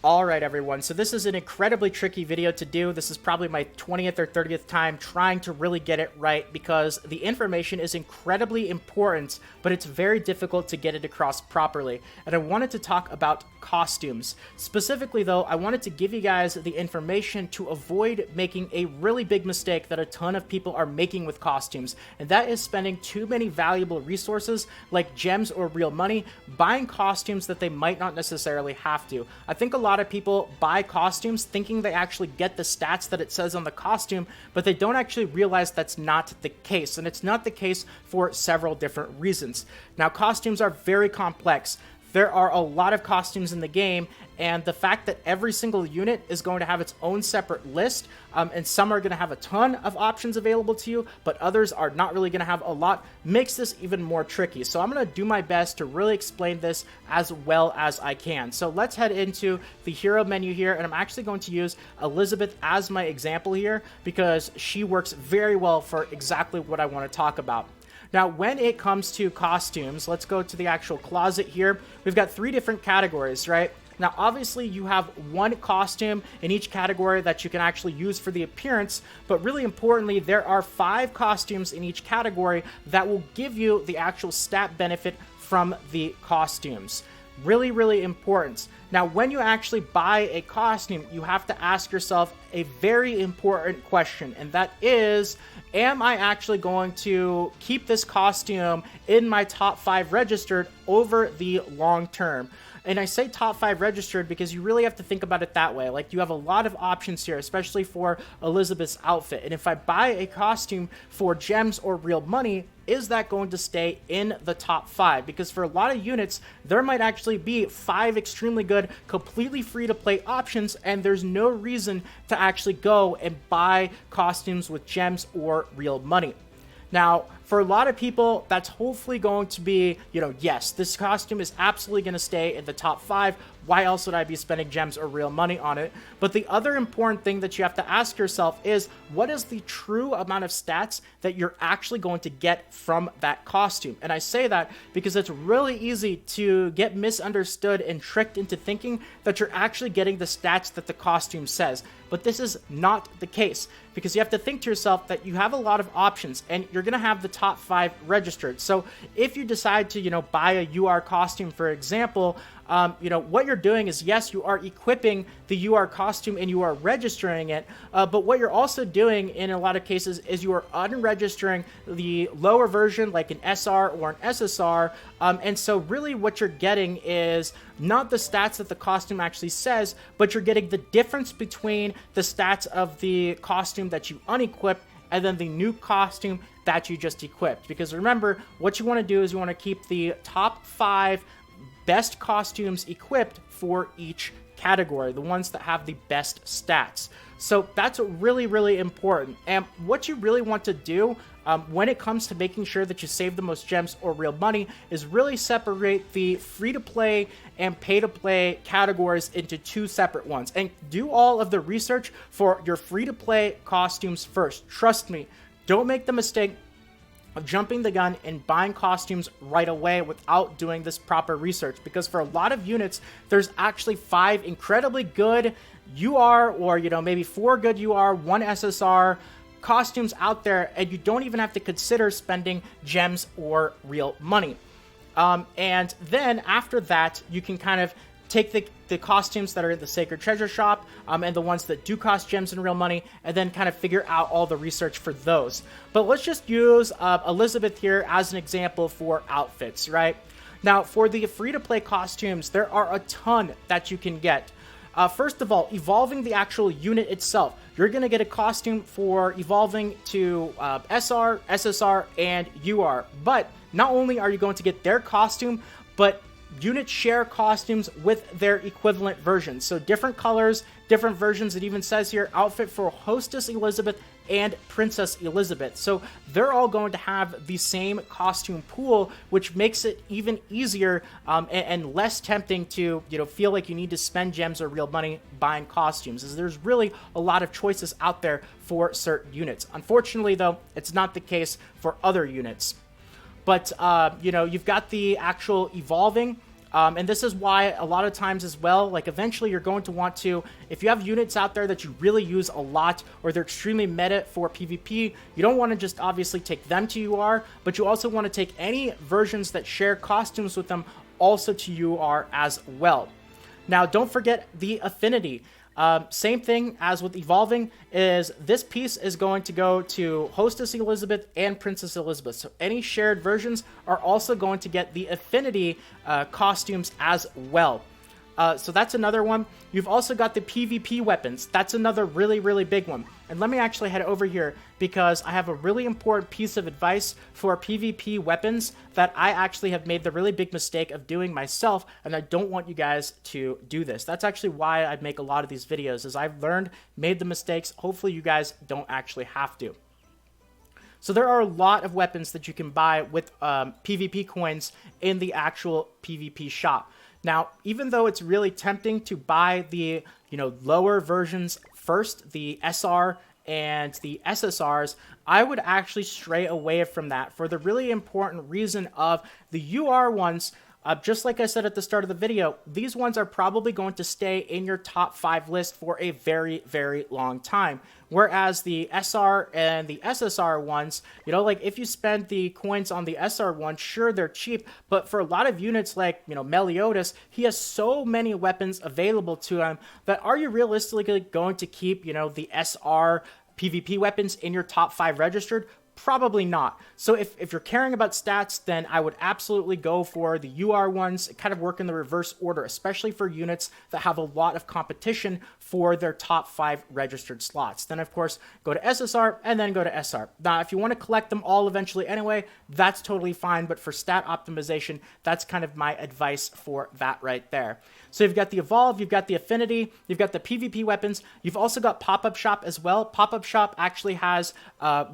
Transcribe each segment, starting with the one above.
Alright everyone, so this is an incredibly tricky video to do. This is probably my 20th or 30th time trying to really get it right because the information is incredibly important, but it's very difficult to get it across properly. And I wanted to talk about costumes. Specifically though, I wanted to give you guys the information to avoid making a really big mistake that a ton of people are making with costumes, and that is spending too many valuable resources like gems or real money buying costumes that they might not necessarily have to. I think a lot of people buy costumes thinking they actually get the stats that it says on the costume, but they don't actually realize that's not the case, and it's not the case for several different reasons. Now, costumes are very complex. There are a lot of costumes in the game, and the fact that every single unit is going to have its own separate list, and some are going to have a ton of options available to you, but others are not really going to have a lot, makes this even more tricky. So I'm going to do my best to really explain this as well as I can. So let's head into the hero menu here, and I'm actually going to use Elizabeth as my example here because she works very well for exactly what I want to talk about. Now, when it comes to costumes, let's go to the actual closet here. We've got 3 different categories, right? Now, obviously, you have one costume in each category that you can actually use for the appearance, but really importantly, there are 5 costumes in each category that will give you the actual stat benefit from the costumes. Really, really important. Now, when you actually buy a costume, you have to ask yourself a very important question, and that is, am I actually going to keep this costume in my top 5 registered over the long term? And I say top 5 registered because you really have to think about it that way. Like, you have a lot of options here, especially for Elizabeth's outfit. And if I buy a costume for gems or real money, is that going to stay in the top 5? Because for a lot of units, there might actually be 5 extremely good, completely free-to-play options, and there's no reason to actually go and buy costumes with gems or real money. Now, for a lot of people, that's hopefully going to be, yes, this costume is absolutely going to stay in the top 5. Why else would I be spending gems or real money on it? But the other important thing that you have to ask yourself is, what is the true amount of stats that you're actually going to get from that costume? And I say that because it's really easy to get misunderstood and tricked into thinking that you're actually getting the stats that the costume says. But this is not the case, because you have to think to yourself that you have a lot of options and you're going to have the top 5 registered. So if you decide to, buy a UR costume, for example, what you're doing is, yes, you are equipping the UR costume and you are registering it, but what you're also doing in a lot of cases is you are unregistering the lower version, like an SR or an SSR, and so really what you're getting is not the stats that the costume actually says, but you're getting the difference between the stats of the costume that you unequipped and then the new costume that you just equipped. Because remember, what you want to do is you want to keep the top 5 best costumes equipped for each category, the ones that have the best stats. So that's really, really important. And what you really want to do when it comes to making sure that you save the most gems or real money is really separate the free-to-play and pay-to-play categories into 2 separate ones. And do all of the research for your free-to-play costumes first. Trust me, don't make the mistake of jumping the gun and buying costumes right away without doing this proper research, because for a lot of units, there's actually 5 incredibly good UR or, maybe 4 good UR, 1 SSR costumes out there, and you don't even have to consider spending gems or real money. And then after that, you can kind of take the costumes that are in the Sacred Treasure Shop and the ones that do cost gems and real money, and then kind of figure out all the research for those. But let's just use Elizabeth here as an example for outfits, right? Now, for the free-to-play costumes, there are a ton that you can get. First of all, evolving the actual unit itself. You're going to get a costume for evolving to SR, SSR, and UR. But not only are you going to get their costume, but units share costumes with their equivalent versions. So different colors, different versions. It even says here, outfit for Hostess Elizabeth and Princess Elizabeth. So they're all going to have the same costume pool, which makes it even easier and less tempting to feel like you need to spend gems or real money buying costumes, as there's really a lot of choices out there for certain units. Unfortunately, though, it's not the case for other units. But, you've got the actual evolving And this is why a lot of times as well, like eventually you're going to want to, if you have units out there that you really use a lot or they're extremely meta for PvP, you don't want to just obviously take them to UR, but you also want to take any versions that share costumes with them also to UR as well. Now, don't forget the affinity. Same thing as with evolving, is this piece is going to go to Hostess Elizabeth and Princess Elizabeth. So any shared versions are also going to get the affinity costumes as well. So that's another one. You've also got the PvP weapons. That's another really, really big one. And let me actually head over here because I have a really important piece of advice for PvP weapons that I actually have made the really big mistake of doing myself, and I don't want you guys to do this. That's actually why I make a lot of these videos, is I've learned, made the mistakes. Hopefully you guys don't actually have to. So there are a lot of weapons that you can buy with PvP coins in the actual PvP shop. Now, even though it's really tempting to buy the, lower versions first, the SR and the SSRs, I would actually stray away from that for the really important reason of the UR ones. Just like I said at the start of the video, these ones are probably going to stay in your top 5 list for a very, very long time. Whereas the SR and the SSR ones, like if you spend the coins on the SR one, sure, they're cheap, but for a lot of units like, Meliodas, he has so many weapons available to him that are you realistically going to keep, the SR PvP weapons in your top 5 registered? Probably not. So if you're caring about stats, then I would absolutely go for the UR ones, kind of work in the reverse order, especially for units that have a lot of competition for their top 5 registered slots. Then, of course, go to SSR and then go to SR. Now, if you want to collect them all eventually anyway, that's totally fine, but for stat optimization, that's kind of my advice for that right there. So you've got the Evolve, you've got the Affinity, you've got the PvP weapons, you've also got Pop-Up Shop as well. Pop-Up Shop actually has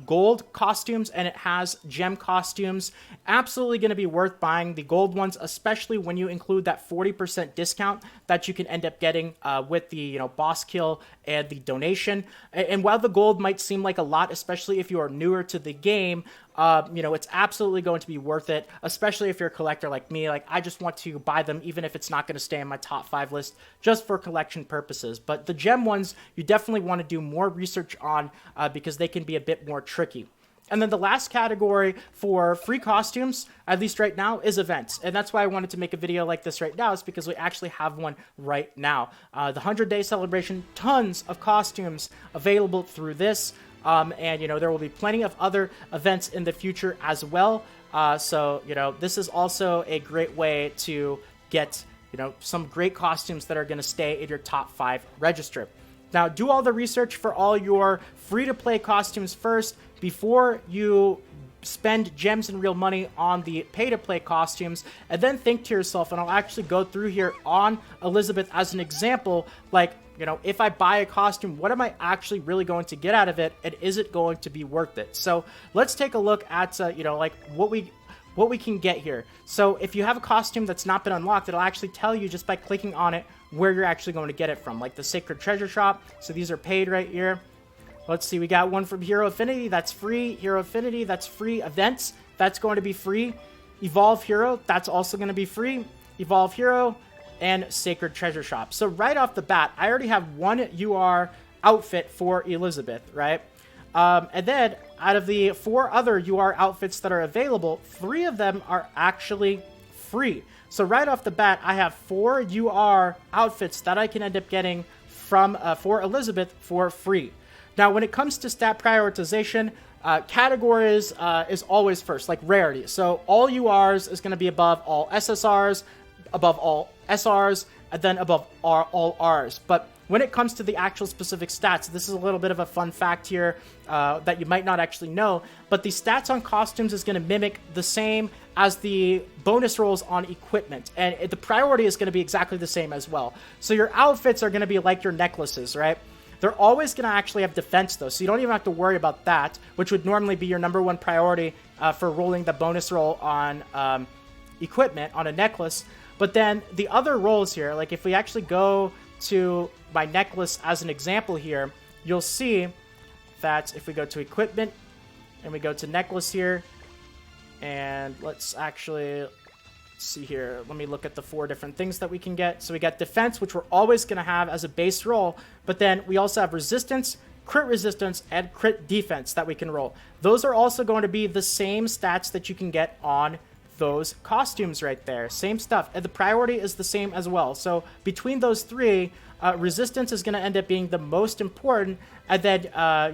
gold costumes and it has gem costumes. Absolutely going to be worth buying the gold ones, especially when you include that 40% discount that you can end up getting with the boss kill and the donation. And while the gold might seem like a lot, especially if you are newer to the game, it's absolutely going to be worth it, especially if you're a collector like me. Like, I just want to buy them, even if it's not going to stay in my top 5 list, just for collection purposes. But the gem ones, you definitely want to do more research on because they can be a bit more tricky. And then the last category for free costumes, at least right now, is events. And that's why I wanted to make a video like this right now, is because we actually have one right now. The 100-day celebration, tons of costumes available through this. And, there will be plenty of other events in the future as well. So, this is also a great way to get, some great costumes that are going to stay in your top 5 register. Now, do all the research for all your free-to-play costumes first before you spend gems and real money on the pay-to-play costumes, and then think to yourself, and I'll actually go through here on Elizabeth as an example, like, if I buy a costume, what am I actually really going to get out of it, and is it going to be worth it? So let's take a look at, like what we can get here. So if you have a costume that's not been unlocked, it'll actually tell you just by clicking on it where you're actually going to get it from, like the Sacred Treasure Shop. So these are paid right here. Let's see, we got one from Hero Affinity, that's free. Hero Affinity, that's free. Events, that's going to be free. Evolve Hero, that's also going to be free. Evolve Hero, and Sacred Treasure Shop. So right off the bat, I already have one UR outfit for Elizabeth, right? And then out of the 4 other UR outfits that are available, 3 of them are actually free. So right off the bat, I have 4 UR outfits that I can end up getting from for Elizabeth for free. Now, when it comes to stat prioritization, categories is always first, like rarity. So all URs is going to be above all SSRs, above all SRs, and then above all Rs. But when it comes to the actual specific stats, this is a little bit of a fun fact here that you might not actually know, but the stats on costumes is going to mimic the same as the bonus rolls on equipment, and the priority is going to be exactly the same as well. So your outfits are going to be like your necklaces, right? They're always going to actually have defense, though, so you don't even have to worry about that, which would normally be your #1 priority for rolling the bonus roll on equipment on a necklace. But then the other rolls here, like if we actually go to my necklace as an example here, you'll see that if we go to equipment and we go to necklace here, and let's actually let's see here. Let me look at the 4 different things that we can get. So we got defense, which we're always going to have as a base roll, but then we also have resistance, crit resistance, and crit defense that we can roll. Those are also going to be the same stats that you can get on those costumes right there. Same stuff. And the priority is the same as well. So between those 3, resistance is going to end up being the most important, and then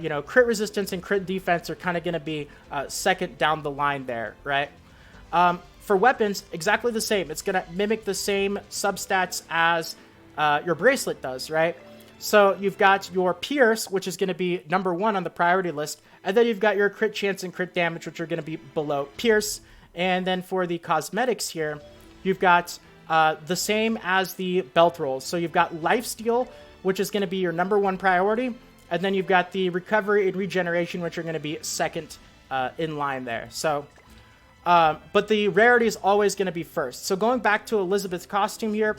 you know, crit resistance and crit defense are kind of going to be second down the line there, right? For weapons, exactly the same. It's going to mimic the same substats as your bracelet does, right? So you've got your pierce, which is going to be number 1 on the priority list, and then you've got your crit chance and crit damage, which are going to be below pierce. And then for the cosmetics here, you've got the same as the belt rolls. So you've got lifesteal, which is going to be your number 1 priority, and then you've got the recovery and regeneration, which are going to be second in line there. So but the rarity is always going to be first. So going back to Elizabeth's costume here,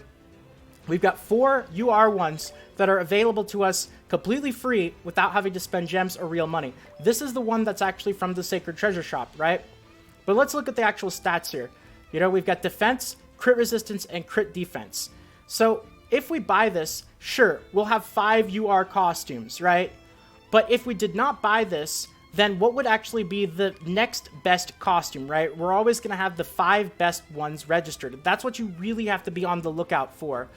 we've got 4 UR ones that are available to us completely free without having to spend gems or real money. This is the one that's actually from the Sacred Treasure Shop, right? But let's look at the actual stats here. You know, we've got defense, crit resistance, and crit defense. So if we buy this, sure, we'll have 5 UR costumes, right? But if we did not buy this, then what would actually be the next best costume, right? We're always going to have the 5 best ones registered. That's what you really have to be on the lookout for.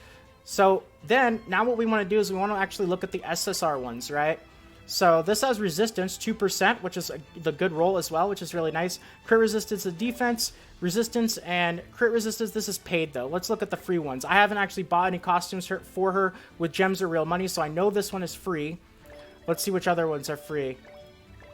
So then, now what we want to do is we want to actually look at the SSR ones, right? So this has resistance, 2%, which is the good roll as well, which is really nice. Crit resistance and defense, resistance and crit resistance. This is paid, though. Let's look at the free ones. I haven't actually bought any costumes for her with gems or real money, so I know this one is free. Let's see which other ones are free.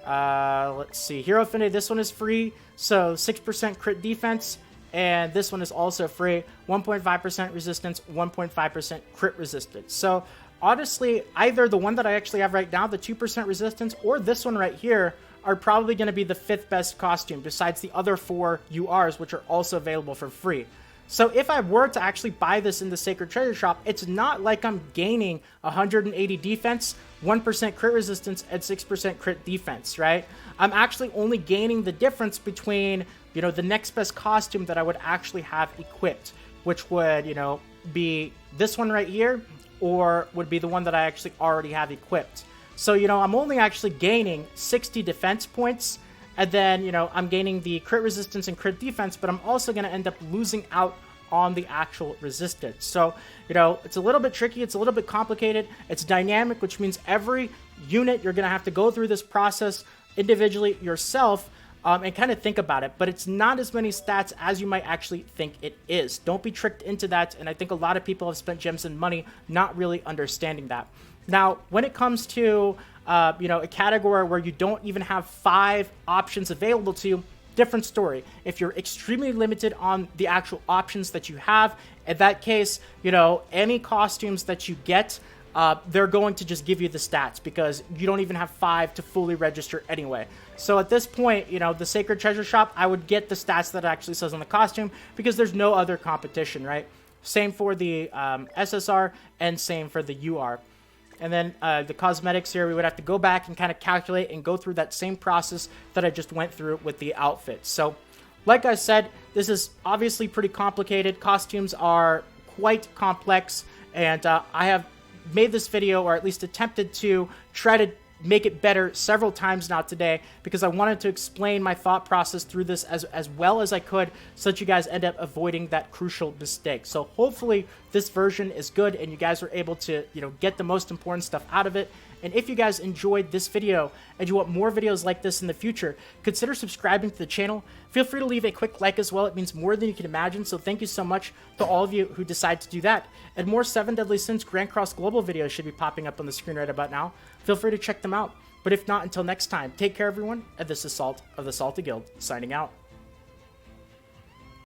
Let's see. Hero Affinity, this one is free, so 6% crit defense, and this one is also free. 1.5% resistance, 1.5% crit resistance. So honestly, either the one that I actually have right now, the 2% resistance, or this one right here are probably going to be the 5th best costume besides the other 4 URs, which are also available for free. So if I were to actually buy this in the Sacred Treasure Shop, it's not like I'm gaining 180 defense, 1% crit resistance, and 6% crit defense, right? I'm actually only gaining the difference between, you know, the next best costume that I would actually have equipped, which would, you know, be this one right here, or would be the one that I actually already have equipped. So, you know, I'm only actually gaining 60 defense points, and then, you know, I'm gaining the crit resistance and crit defense, but I'm also going to end up losing out on the actual resistance. So, you know, it's a little bit tricky, it's a little bit complicated, it's dynamic, which means every unit you're going to have to go through this process individually yourself, and kind of think about it, but it's not as many stats as you might actually think it is. Don't be tricked into that, and I think a lot of people have spent gems and money not really understanding that. Now, when it comes to, you know, a category where you don't even have 5 options available to you, different story. If you're extremely limited on the actual options that you have, in that case, you know, any costumes that you get, they're going to just give you the stats because you don't even have 5 to fully register anyway. So at this point, you know, the Sacred Treasure Shop, I would get the stats that it actually says on the costume because there's no other competition, right? Same for the SSR and same for the UR. And then the cosmetics here, we would have to go back and kind of calculate and go through that same process that I just went through with the outfits. So like I said, this is obviously pretty complicated. Costumes are quite complex, and I have made this video, or at least attempted to try to make it better several times now today, because I wanted to explain my thought process through this as well as I could, so that you guys end up avoiding that crucial mistake. So hopefully this version is good and you guys were able to, you know, get the most important stuff out of it. And if you guys enjoyed this video and you want more videos like this in the future, consider subscribing to the channel. Feel free to leave a quick like as well. It means more than you can imagine. So thank you so much to all of you who decide to do that. And more 7 Deadly Sins Grand Cross Global videos should be popping up on the screen right about now. Feel free to check them out. But if not, until next time, take care everyone, and this is Salt of the Salty Guild, signing out.